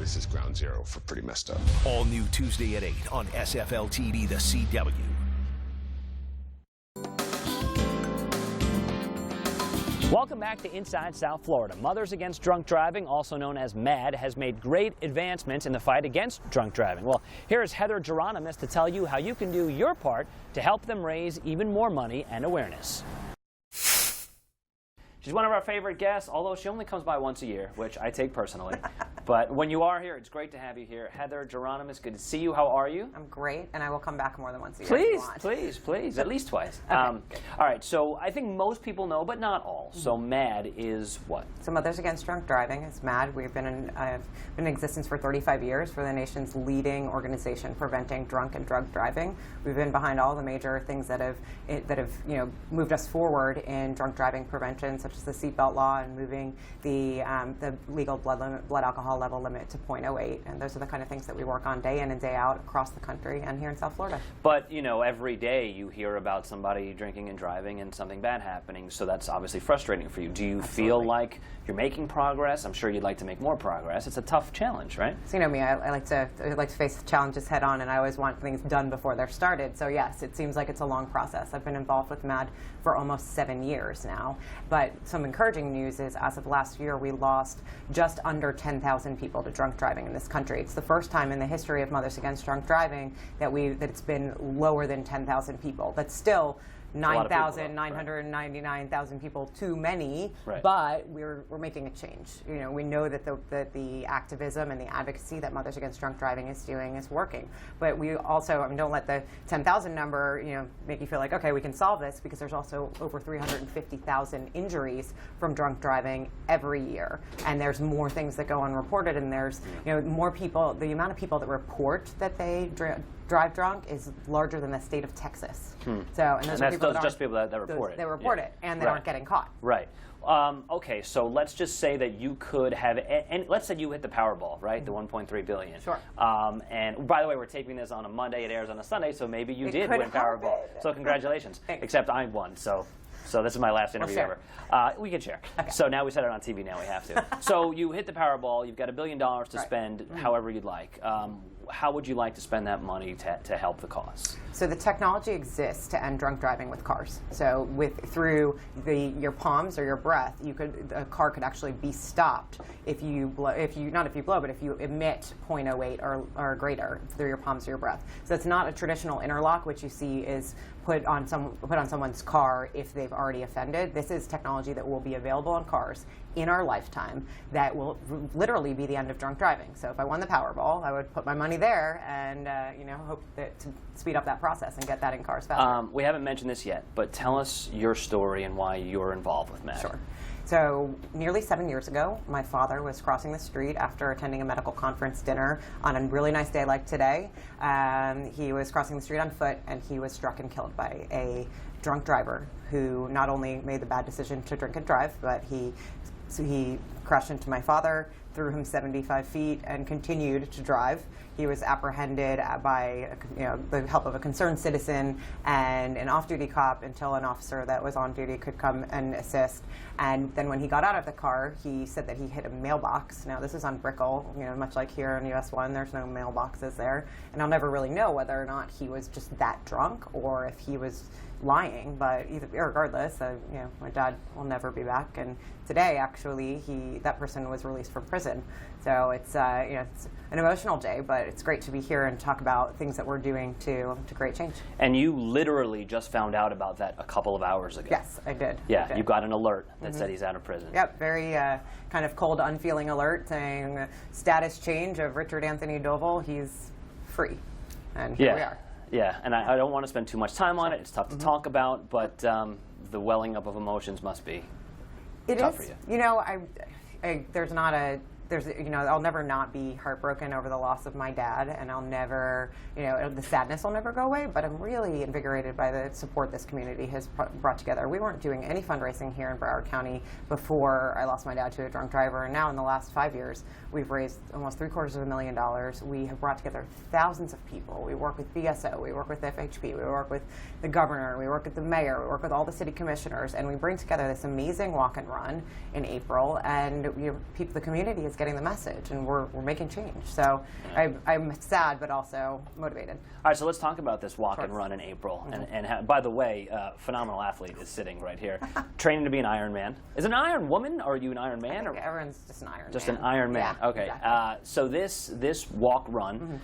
this is ground zero for pretty messed up. All new Tuesday at 8 on SFL TV, the CW. Welcome back to Inside South Florida. Mothers Against Drunk Driving, also known as MADD, has made great advancements in the fight against drunk driving. Well, here is Heather Geronimus to tell you how you can do your part to help them raise even more money and awareness. She's one of our favorite guests, although she only comes by once a year, which I take personally. But when you are here, it's great to have you here. Heather Geronimus, good to see you. How are you? I'm great, and I will come back more than once a year. Please, please, please, at least twice. Okay. All right, so I think most people know, but not all. So MADD is what? So Mothers Against Drunk Driving is MADD. We've been in existence for 35 years. For the nation's leading organization preventing drunk and drug driving. We've been behind all the major things that have moved us forward in drunk driving prevention, such as the seatbelt law and moving the legal blood alcohol level limit to 0.08, and those are the kind of things that we work on day in and day out across the country and here in South Florida. But you know, every day you hear about somebody drinking and driving and something bad happening, so that's obviously frustrating for you. Do you feel like you're making progress? I'm sure you'd like to make more progress. It's a tough challenge, right? So you know me, I like to face challenges head on, and I always want things done before they're started. So yes, it seems like it's a long process. I've been involved with MADD for almost 7 years now, but some encouraging news is as of last year we lost just under 10,000 people to drunk driving in this country. It's the first time in the history of Mothers Against Drunk Driving that it's been lower than 10,000 people. That's still 9,999,000 people too many, right. But we're making a change. You know, we know that the activism and the advocacy that Mothers Against Drunk Driving is doing is working. But we also, don't let the 10,000 number, make you feel like, okay, we can solve this, because there's also over 350,000 injuries from drunk driving every year. And there's more things that go unreported, and there's, more people, the amount of people that report that they drive drunk is larger than the state of Texas. So, and those are people just people that report it. They report it, and they aren't getting caught. Right. Okay, so let's just say that you could have, and let's say you hit the Powerball, right? The 1.3 billion. Sure. And by the way, we're taping this on a Monday. It airs on a Sunday, so maybe you did win Powerball. So congratulations. Except I won, so this is my last interview ever. We can share. Okay. So now we said it on TV, now we have to. So you hit the Powerball, you've got $1 billion to spend however you'd like. How would you like to spend that money to help the cause? So the technology exists to end drunk driving with cars. So through your palms or your breath, a car could actually be stopped if you emit 0.08 or greater through your palms or your breath. So it's not a traditional interlock, which you see is put on someone's car if they've already offended. This is technology that will be available on cars in our lifetime that will literally be the end of drunk driving. So if I won the Powerball, I would put my money there and hope to speed up that process and get that in cars faster. We haven't mentioned this yet, but tell us your story and why you're involved with MADD. Sure. So nearly 7 years ago, my father was crossing the street after attending a medical conference dinner on a really nice day like today. He was crossing the street on foot, and he was struck and killed by a drunk driver who not only made the bad decision to drink and drive, but he crashed into my father, threw him 75 feet, and continued to drive. He was apprehended by the help of a concerned citizen and an off-duty cop until an officer that was on duty could come and assist. And then when he got out of the car, he said that he hit a mailbox. Now this is on Brickell, much like here in US 1, there's no mailboxes there. And I'll never really know whether or not he was just that drunk or if he was lying, but regardless, my dad will never be back. And today, actually, that person was released from prison. So it's it's an emotional day, but it's great to be here and talk about things that we're doing to create change. And you literally just found out about that a couple of hours ago. Yes, I did. Yeah, you got an alert that said he's out of prison. Yep, very kind of cold, unfeeling alert saying status change of Richard Anthony Doval. He's free, and here we are. Yeah, and I don't want to spend too much time on it. It's tough to talk about, but the welling up of emotions must be tough for you. I'll never not be heartbroken over the loss of my dad, and I'll never, the sadness will never go away, but I'm really invigorated by the support this community has brought together. We weren't doing any fundraising here in Broward County before I lost my dad to a drunk driver, and now in the last 5 years, we've raised almost $750,000. We have brought together thousands of people. We work with BSO, we work with FHP, we work with the governor, we work with the mayor, we work with all the city commissioners, and we bring together this amazing walk and run in April, and the community is everyone's getting the message, and we're making change. So I'm sad, but also motivated. All right, so let's talk about this walk and run in April. And by the way, phenomenal athlete is sitting right here, training to be an Ironman. Is it an Iron Woman, or are you an Iron Man? I think everyone's just an Iron Just Man. an Iron Man. Yeah, okay. exactly. So this walk run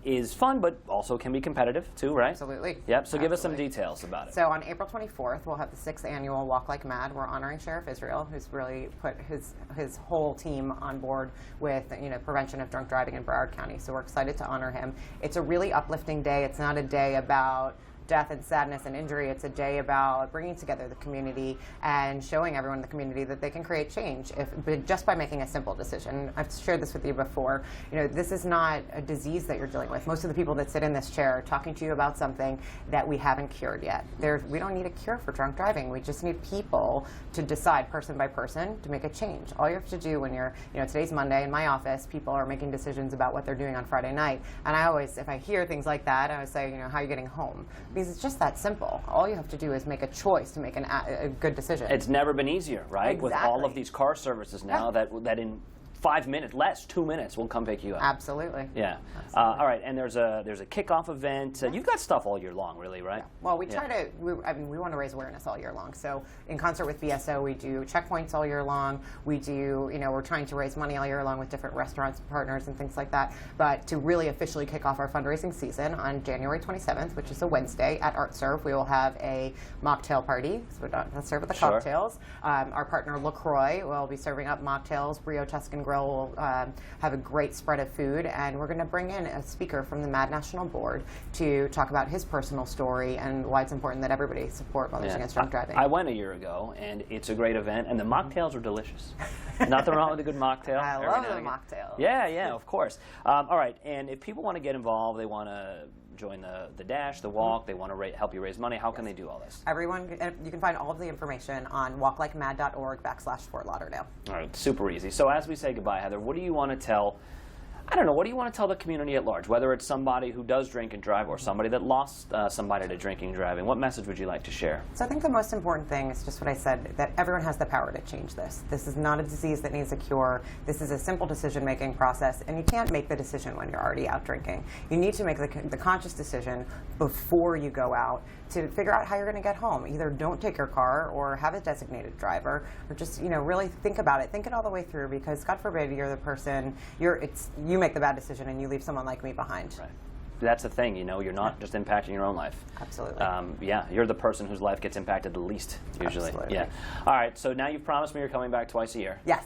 is fun, but also can be competitive too, right? Absolutely. Yep. So give us some Absolutely. details about it. So on April 24th, we'll have the 6th annual Walk Like MADD. We're honoring Sheriff Israel, who's really put his whole team on board with prevention of drunk driving in Broward County. So we're excited to honor him. It's a really uplifting day. It's not a day about death and sadness and injury. It's a day about bringing together the community and showing everyone in the community that they can create change but just by making a simple decision. I've shared this with you before. This is not a disease that you're dealing with. Most of the people that sit in this chair are talking to you about something that we haven't cured yet. We don't need a cure for drunk driving. We just need people to decide person by person to make a change. All you have to do when you're, today's Monday in my office, people are making decisions about what they're doing on Friday night. And I always, if I hear things like that, I always say, how are you getting home? Because it's just that simple. All you have to do is make a choice to make a good decision. It's never been easier, right? Exactly. With all of these car services now that in 5 minutes, less 2 minutes, we'll come pick you up. Absolutely. Yeah. Absolutely. All right, and there's a kickoff event. You've got stuff all year long, really, right? Well, we try to. We want to raise awareness all year long. So, in concert with BSO, we do checkpoints all year long. We do. We're trying to raise money all year long with different restaurants, partners, and things like that. But to really officially kick off our fundraising season on January 27th, which is a Wednesday, at Art Serve, we will have a mocktail party. So we don't serve with the cocktails. Our partner LaCroix will be serving up mocktails. Brio Tuscan Grill will have a great spread of food, and we're going to bring in a speaker from the MADD National Board to talk about his personal story and why it's important that everybody support Mothers Against Drunk Driving. I went a year ago, and it's a great event, and the mocktails are delicious. Nothing wrong with a good mocktail. I love the mocktails. Yeah, of course. All right, and if people want to get involved, they want to join the dash, the walk, they want to help you raise money, how can they do all this? Everyone, you can find all of the information on walklikemadd.org/Fort Lauderdale. All right, super easy. So as we say goodbye, Heather, what do you want to tell what do you want to tell the community at large, whether it's somebody who does drink and drive or somebody that lost somebody to drinking and driving? What message would you like to share? So I think the most important thing is just what I said, that everyone has the power to change this. This is not a disease that needs a cure. This is a simple decision-making process, and you can't make the decision when you're already out drinking. You need to make the conscious decision before you go out to figure out how you're going to get home. Either don't take your car or have a designated driver, or just really think about it. Think it all the way through, because God forbid you're the person, you make the bad decision and you leave someone like me behind. Right. That's the thing, you're not just impacting your own life. Absolutely. Yeah, you're the person whose life gets impacted the least, usually. Absolutely. Yeah. All right, so now you've promised me you're coming back twice a year. Yes.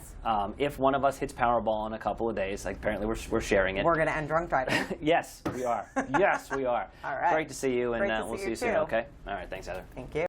If one of us hits Powerball in a couple of days, like apparently we're sharing it. We're going to end drunk driving. Yes, we are. Yes, we are. All right. Great to see you, and Great to we'll see see you you soon, too. okay? All right, thanks, Heather. Thank you.